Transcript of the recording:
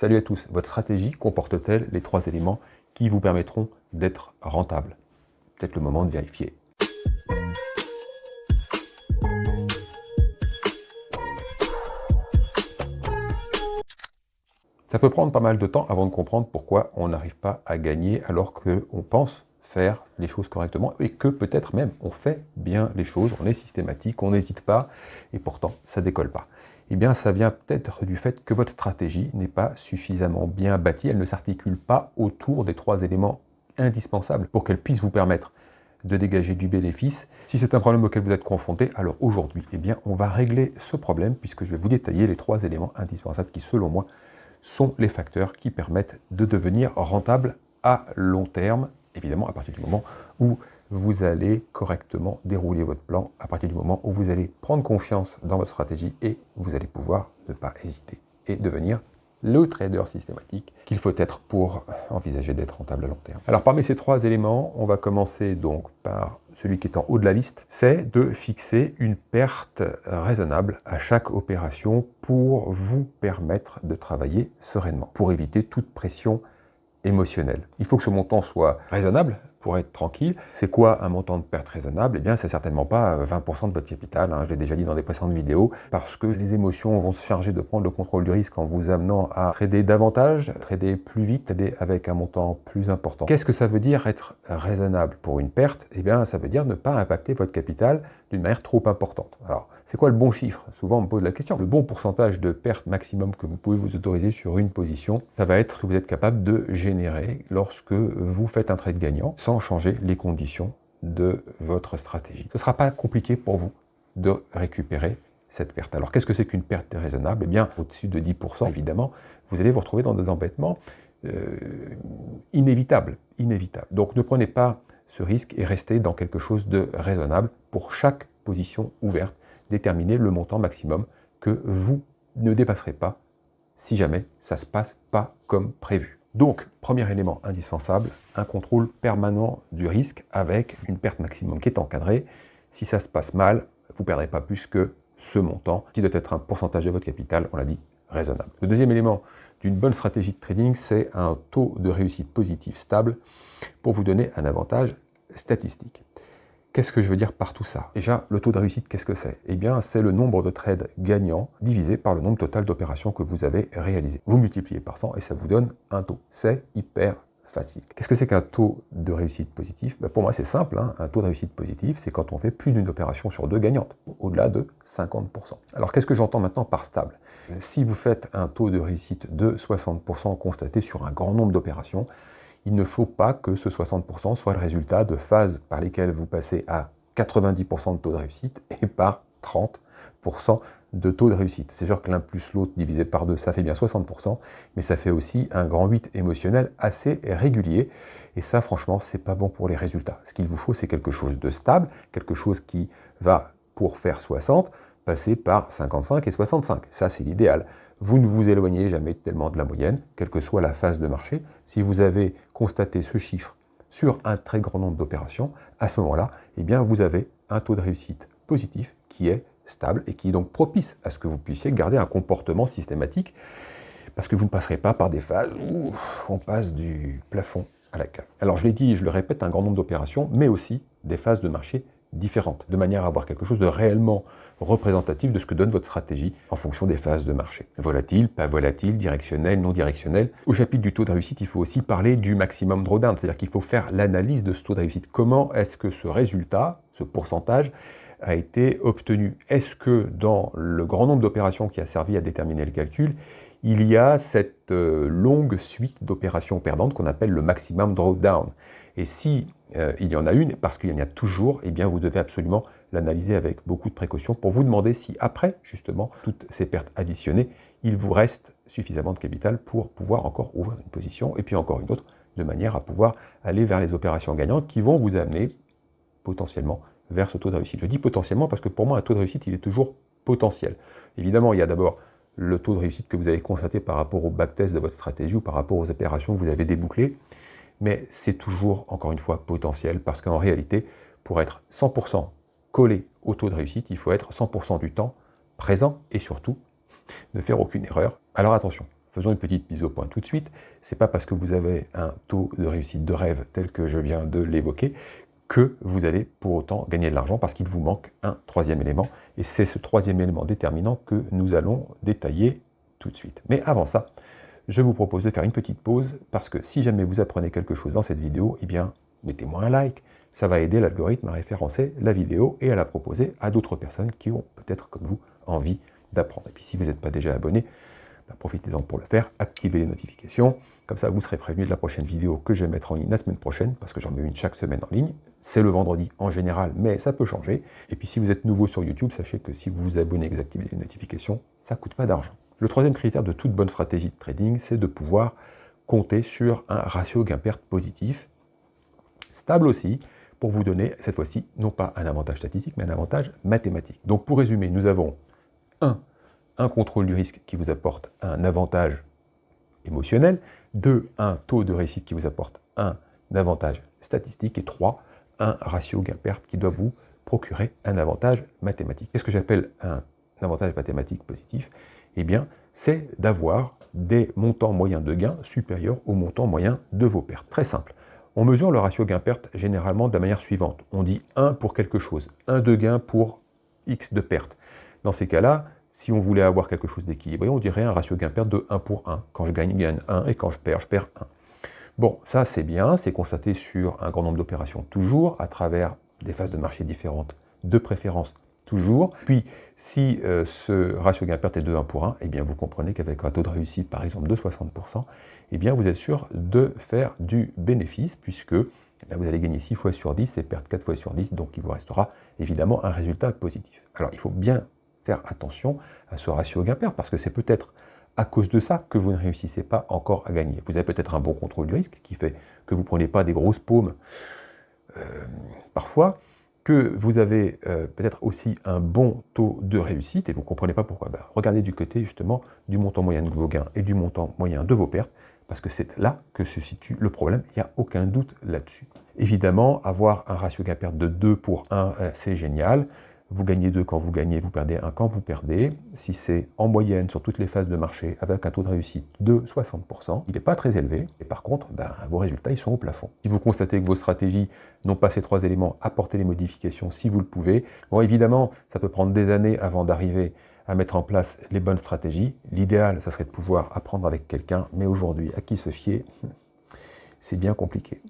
Salut à tous, votre stratégie comporte-t-elle les 3 éléments qui vous permettront d'être rentable? Peut-être le moment de vérifier. Ça peut prendre pas mal de temps avant de comprendre pourquoi on n'arrive pas à gagner alors qu'on pense faire les choses correctement et que peut-être même on fait bien les choses, on est systématique, on n'hésite pas et pourtant ça décolle pas. Eh bien ça vient peut-être du fait que votre stratégie n'est pas suffisamment bien bâtie, elle ne s'articule pas autour des 3 éléments indispensables pour qu'elle puisse vous permettre de dégager du bénéfice. Si c'est un problème auquel vous êtes confronté, alors aujourd'hui, eh bien, on va régler ce problème puisque je vais vous détailler les 3 éléments indispensables qui, selon moi, sont les facteurs qui permettent de devenir rentable à long terme, évidemment à partir du moment où vous allez correctement dérouler votre plan, à partir du moment où vous allez prendre confiance dans votre stratégie et vous allez pouvoir ne pas hésiter et devenir le trader systématique qu'il faut être pour envisager d'être rentable à long terme. Alors parmi ces 3 éléments, on va commencer donc par celui qui est en haut de la liste, c'est de fixer une perte raisonnable à chaque opération pour vous permettre de travailler sereinement, pour éviter toute pression émotionnelle. Il faut que ce montant soit raisonnable pour être tranquille. C'est quoi un montant de perte raisonnable? Eh bien, c'est certainement pas 20% de votre capital, hein, je l'ai déjà dit dans des précédentes vidéos, parce que les émotions vont se charger de prendre le contrôle du risque en vous amenant à trader davantage, trader plus vite, trader avec un montant plus important. Qu'est-ce que ça veut dire être raisonnable pour une perte? Eh bien, ça veut dire ne pas impacter votre capital d'une manière trop importante. Alors, c'est quoi le bon chiffre? Souvent, on me pose la question. Le bon pourcentage de perte maximum que vous pouvez vous autoriser sur une position, ça va être ce que vous êtes capable de générer lorsque vous faites un trade gagnant sans changer les conditions de votre stratégie. Ce ne sera pas compliqué pour vous de récupérer cette perte. Alors, qu'est-ce que c'est qu'une perte raisonnable? Eh bien, au-dessus de 10%, évidemment, vous allez vous retrouver dans des embêtements inévitables. Donc, ne prenez pas ce risque et restez dans quelque chose de raisonnable pour chaque position ouverte. Déterminer le montant maximum que vous ne dépasserez pas si jamais ça ne se passe pas comme prévu. Donc, premier élément indispensable, un contrôle permanent du risque avec une perte maximum qui est encadrée. Si ça se passe mal, vous ne perdrez pas plus que ce montant, qui doit être un pourcentage de votre capital, on l'a dit, raisonnable. Le deuxième élément d'une bonne stratégie de trading, c'est un taux de réussite positif stable pour vous donner un avantage statistique. Qu'est-ce que je veux dire par tout ça? Déjà, le taux de réussite, qu'est-ce que c'est? Eh bien, c'est le nombre de trades gagnants divisé par le nombre total d'opérations que vous avez réalisées. Vous multipliez par 100 et ça vous donne un taux. C'est hyper facile. Qu'est-ce que c'est qu'un taux de réussite positif? Pour moi, c'est simple, hein. Un taux de réussite positif, c'est quand on fait plus d'une opération sur 2 gagnantes, au-delà de 50%. Alors, qu'est-ce que j'entends maintenant par stable? Si vous faites un taux de réussite de 60% constaté sur un grand nombre d'opérations, il ne faut pas que ce 60% soit le résultat de phases par lesquelles vous passez à 90% de taux de réussite et par 30% de taux de réussite. C'est sûr que l'un plus l'autre divisé par 2, ça fait bien 60%, mais ça fait aussi un grand 8 émotionnel assez régulier. Et ça, franchement, c'est pas bon pour les résultats. Ce qu'il vous faut, c'est quelque chose de stable, quelque chose qui va, pour faire 60, passer par 55 et 65. Ça, c'est l'idéal. Vous ne vous éloignez jamais tellement de la moyenne, quelle que soit la phase de marché. Si vous avez constaté ce chiffre sur un très grand nombre d'opérations, à ce moment-là, eh bien, vous avez un taux de réussite positif qui est stable et qui est donc propice à ce que vous puissiez garder un comportement systématique parce que vous ne passerez pas par des phases où on passe du plafond à la cave. Alors, je l'ai dit et je le répète, un grand nombre d'opérations, mais aussi des phases de marché différentes, de manière à avoir quelque chose de réellement représentatif de ce que donne votre stratégie en fonction des phases de marché. Volatile, pas volatile, directionnel, non directionnel. Au chapitre du taux de réussite, il faut aussi parler du maximum drawdown, c'est-à-dire qu'il faut faire l'analyse de ce taux de réussite. Comment est-ce que ce résultat, ce pourcentage, a été obtenu? Est-ce que dans le grand nombre d'opérations qui a servi à déterminer le calcul, il y a cette longue suite d'opérations perdantes qu'on appelle le maximum drawdown? Et si il y en a une, parce qu'il y en a toujours, eh bien vous devez absolument l'analyser avec beaucoup de précaution pour vous demander si après, justement, toutes ces pertes additionnées, il vous reste suffisamment de capital pour pouvoir encore ouvrir une position, et puis encore une autre, de manière à pouvoir aller vers les opérations gagnantes qui vont vous amener potentiellement vers ce taux de réussite. Je dis potentiellement parce que pour moi, un taux de réussite, il est toujours potentiel. Évidemment, il y a d'abord le taux de réussite que vous avez constaté par rapport au backtest de votre stratégie ou par rapport aux opérations que vous avez débouclées, mais c'est toujours, encore une fois, potentiel, parce qu'en réalité, pour être 100% collé au taux de réussite, il faut être 100% du temps présent et surtout ne faire aucune erreur. Alors attention, faisons une petite mise au point tout de suite. Ce n'est pas parce que vous avez un taux de réussite de rêve tel que je viens de l'évoquer que vous allez pour autant gagner de l'argent, parce qu'il vous manque un troisième élément. Et c'est ce troisième élément déterminant que nous allons détailler tout de suite. Mais avant ça, je vous propose de faire une petite pause, parce que si jamais vous apprenez quelque chose dans cette vidéo, eh bien, mettez-moi un like. Ça va aider l'algorithme à référencer la vidéo et à la proposer à d'autres personnes qui ont peut-être, comme vous, envie d'apprendre. Et puis si vous n'êtes pas déjà abonné, profitez-en pour le faire, activez les notifications, comme ça vous serez prévenu de la prochaine vidéo que je vais mettre en ligne la semaine prochaine, parce que j'en mets une chaque semaine en ligne. C'est le vendredi en général, mais ça peut changer. Et puis si vous êtes nouveau sur YouTube, sachez que si vous vous abonnez et que vous activez les notifications, ça ne coûte pas d'argent. Le troisième critère de toute bonne stratégie de trading, c'est de pouvoir compter sur un ratio gain-perte positif, stable aussi, pour vous donner, cette fois-ci, non pas un avantage statistique, mais un avantage mathématique. Donc pour résumer, nous avons un contrôle du risque qui vous apporte un avantage émotionnel, 2, un taux de réussite qui vous apporte un avantage statistique, et 3, un ratio gain-perte qui doit vous procurer un avantage mathématique. Qu'est-ce que j'appelle un avantage mathématique positif? Eh bien, c'est d'avoir des montants moyens de gains supérieurs au montant moyen de vos pertes. Très simple. On mesure le ratio gain-perte généralement de la manière suivante. On dit 1 pour quelque chose, 1 de gain pour X de perte. Dans ces cas-là, si on voulait avoir quelque chose d'équilibré, on dirait un ratio gain-perte de 1 pour 1. Quand je gagne 1, et quand je perds 1. Bon, ça c'est bien, c'est constaté sur un grand nombre d'opérations toujours, à travers des phases de marché différentes, de préférence toujours. Puis, si ce ratio gain-perte est de 1 pour 1, eh bien vous comprenez qu'avec un taux de réussite, par exemple, de 60%, eh bien vous êtes sûr de faire du bénéfice, puisque vous allez gagner 6 fois sur 10 et perdre 4 fois sur 10, donc il vous restera évidemment un résultat positif. Alors, il faut bien faire attention à ce ratio gain-perte, parce que c'est peut-être à cause de ça que vous ne réussissez pas encore à gagner. Vous avez peut-être un bon contrôle du risque, qui fait que vous ne prenez pas des grosses paumes parfois, que vous avez peut-être aussi un bon taux de réussite, et vous ne comprenez pas pourquoi. Regardez du côté justement du montant moyen de vos gains et du montant moyen de vos pertes, parce que c'est là que se situe le problème, il n'y a aucun doute là-dessus. Évidemment, avoir un ratio gain-perte de 2 pour 1, c'est génial. Vous gagnez 2 quand vous gagnez, vous perdez 1 quand vous perdez. Si c'est en moyenne sur toutes les phases de marché avec un taux de réussite de 60%, il n'est pas très élevé. Et par contre, vos résultats ils sont au plafond. Si vous constatez que vos stratégies n'ont pas ces 3 éléments, apportez les modifications si vous le pouvez. Bon, évidemment, ça peut prendre des années avant d'arriver à mettre en place les bonnes stratégies. L'idéal, ça serait de pouvoir apprendre avec quelqu'un, mais aujourd'hui, à qui se fier, c'est bien compliqué.